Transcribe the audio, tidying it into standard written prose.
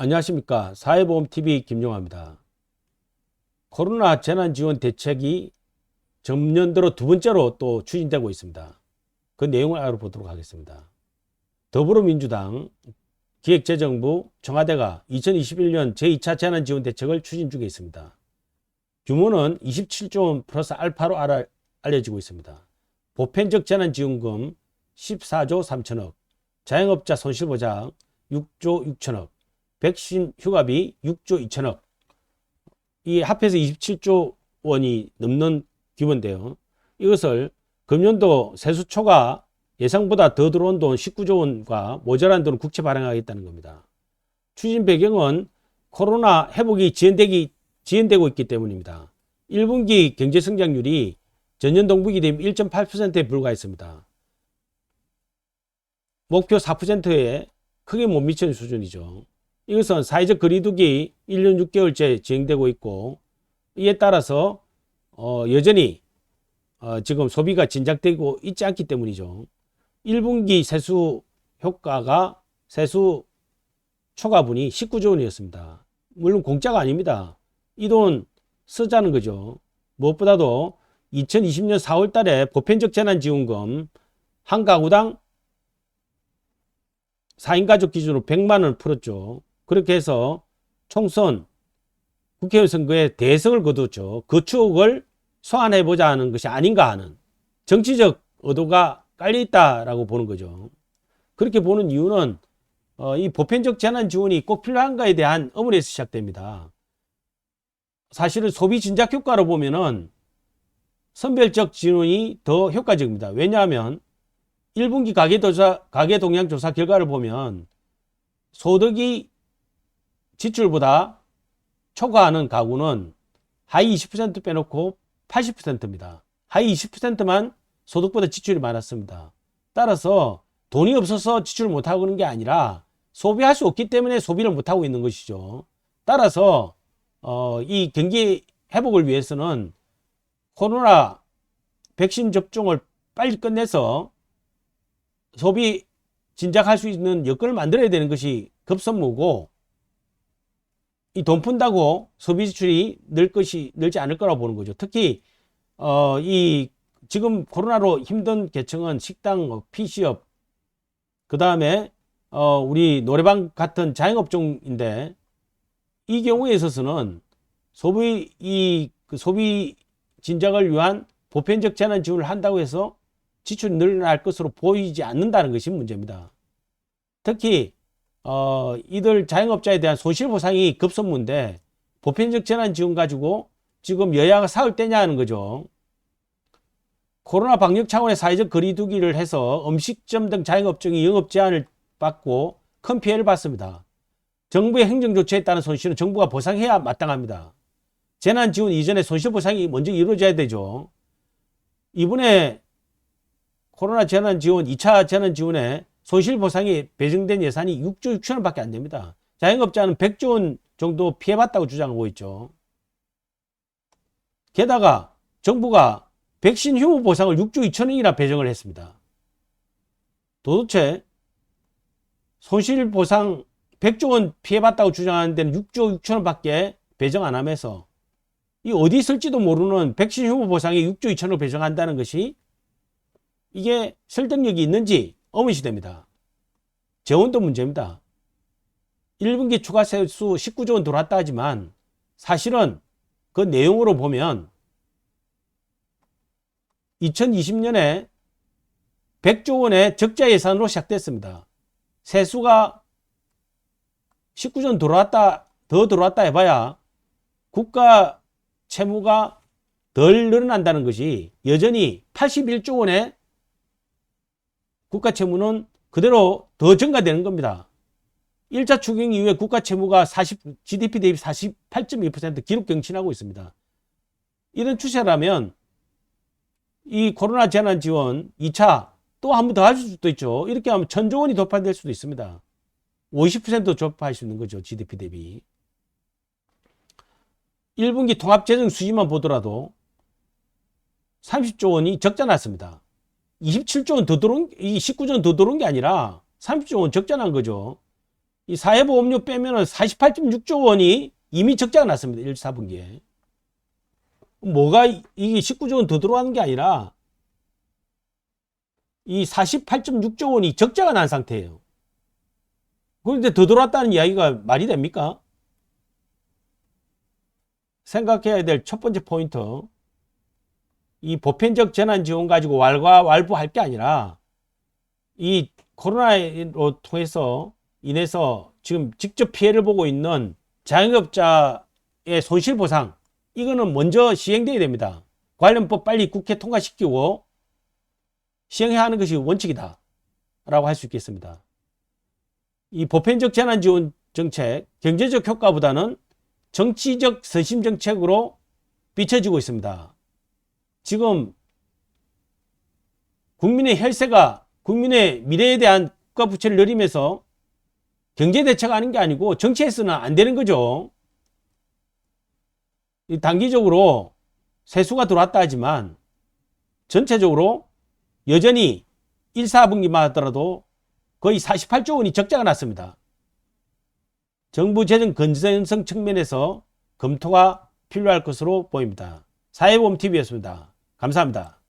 안녕하십니까. 사회보험TV 김용화입니다. 코로나 재난지원 대책이 전년도로 두 번째로 또 추진되고 있습니다. 그 내용을 알아보도록 하겠습니다. 더불어민주당, 기획재정부, 청와대가 2021년 제2차 재난지원 대책을 추진 중에 있습니다. 규모는 27조 원 플러스 알파로 알려지고 있습니다. 보편적 재난지원금 14조 3천억, 자영업자 손실보장 6조 6천억, 백신 휴가비 6조 2천억, 이 합해서 27조 원이 넘는 규모인데요. 이것을 금년도 세수 초과 예상보다 더 들어온 돈 19조 원과 모자란 돈을 국채 발행하겠다는 겁니다. 추진 배경은 코로나 회복이 지연되고 있기 때문입니다. 1분기 경제 성장률이 전년 동분기 대비 1.8%에 불과했습니다. 목표 4%에 크게 못 미치는 수준이죠. 이것은 사회적 거리두기 1년 6개월째 진행되고 있고, 이에 따라서 여전히 지금 소비가 진작되고 있지 않기 때문이죠. 1분기 세수 효과가 세수 초과분이 19조 원이었습니다. 물론 공짜가 아닙니다. 이 돈 쓰자는 거죠. 무엇보다도 2020년 4월 달에 보편적 재난지원금 한 가구당 4인 가족 기준으로 100만 원을 풀었죠. 그렇게 해서 총선 국회의원 선거에 대성을 거뒀죠. 그 추억을 소환해보자 하는 것이 아닌가 하는 정치적 의도가 깔려있다라고 보는 거죠. 그렇게 보는 이유는 이 보편적 재난 지원이 꼭 필요한가에 대한 의문에서 시작됩니다. 사실은 소비 진작 효과로 보면은 선별적 지원이 더 효과적입니다. 왜냐하면 1분기 가계 동향 조사 결과를 보면 소득이 지출보다 초과하는 가구는 하위 20% 빼놓고 80%입니다. 하위 20%만 소득보다 지출이 많았습니다. 따라서 돈이 없어서 지출을 못하고 있는 게 아니라 소비할 수 없기 때문에 소비를 못하고 있는 것이죠. 따라서 이 경기 회복을 위해서는 코로나 백신 접종을 빨리 끝내서 소비 진작할 수 있는 여건을 만들어야 되는 것이 급선무고, 이 돈 푼다고 소비 지출이 늘지 않을 거라고 보는 거죠. 특히 이 지금 코로나로 힘든 계층은 식당, PC업, 그 다음에 우리 노래방 같은 자영업종인데, 이 경우에 있어서는 소비 진작을 위한 보편적 재난 지원을 한다고 해서 지출이 늘어날 것으로 보이지 않는다는 것이 문제입니다. 특히 이들 자영업자에 대한 손실보상이 급선무인데 보편적 재난지원 가지고 지금 여야가 싸울 때냐 하는 거죠. 코로나 방역 차원의 사회적 거리두기를 해서 음식점 등 자영업종이 영업 제한을 받고 큰 피해를 봤습니다. 정부의 행정조치에 따른 손실은 정부가 보상해야 마땅합니다. 재난지원 이전에 손실보상이 먼저 이루어져야 되죠. 이번에 코로나 재난지원 2차 재난지원에 손실보상이 배정된 예산이 6조 6천원 밖에 안 됩니다. 자영업자는 100조 원 정도 피해봤다고 주장하고 있죠. 게다가 정부가 백신 휴무 보상을 6조 2천원이나 배정을 했습니다. 도대체 손실보상 100조 원 피해봤다고 주장하는 데는 6조 6천원 밖에 배정 안 하면서 이 어디 있을지도 모르는 백신 휴무 보상에 6조 2천원을 배정한다는 것이 이게 설득력이 있는지 의문시됩니다. 재원도 문제입니다. 1분기 추가 세수 19조 원 들어왔다 하지만 사실은 그 내용으로 보면 2020년에 100조 원의 적자 예산으로 시작됐습니다. 세수가 19조 원 더 들어왔다 해봐야 국가 채무가 덜 늘어난다는 것이, 여전히 81조 원의 국가 채무는 그대로 더 증가되는 겁니다. 1차 추경 이후에 국가 채무가 GDP 대비 48.2% 기록 경신하고 있습니다. 이런 추세라면 이 코로나 재난 지원 2차 또 한 번 더 할 수도 있죠. 이렇게 하면 1,000조 원이 돌파될 수도 있습니다. 50% 돌파할 수 있는 거죠. GDP 대비. 1분기 통합재정 수지만 보더라도 30조 원이 적자 났습니다. 27조 원 더 들어온, 이 19조 원 더 들어온 게 아니라 30조 원 적자 난 거죠. 이 사회보험료 빼면은 48.6조 원이 이미 적자가 났습니다. 1, 4분기에. 뭐가 이게 19조 원 더 들어가는 게 아니라 이 48.6조 원이 적자가 난 상태예요. 그런데 더 들어왔다는 이야기가 말이 됩니까? 생각해야 될 첫 번째 포인트, 이 보편적 재난지원 가지고 왈가왈부할 게 아니라 이 코로나로 인해서 지금 직접 피해를 보고 있는 자영업자의 손실보상, 이거는 먼저 시행돼야 됩니다. 관련법 빨리 국회 통과시키고 시행해야 하는 것이 원칙이다 라고 할 수 있겠습니다. 이 보편적 재난지원 정책, 경제적 효과보다는 정치적 서심 정책으로 비춰지고 있습니다. 지금 국민의 혈세가 국민의 미래에 대한 국가 부채를 늘리면서 경제 대책 하는 게 아니고 정치에서는 안 되는 거죠. 단기적으로 세수가 들어왔다 하지만 전체적으로 여전히 1, 4분기만 하더라도 거의 48조 원이 적자가 났습니다. 정부 재정 건전성 측면에서 검토가 필요할 것으로 보입니다. 사회보험TV였습니다. 감사합니다.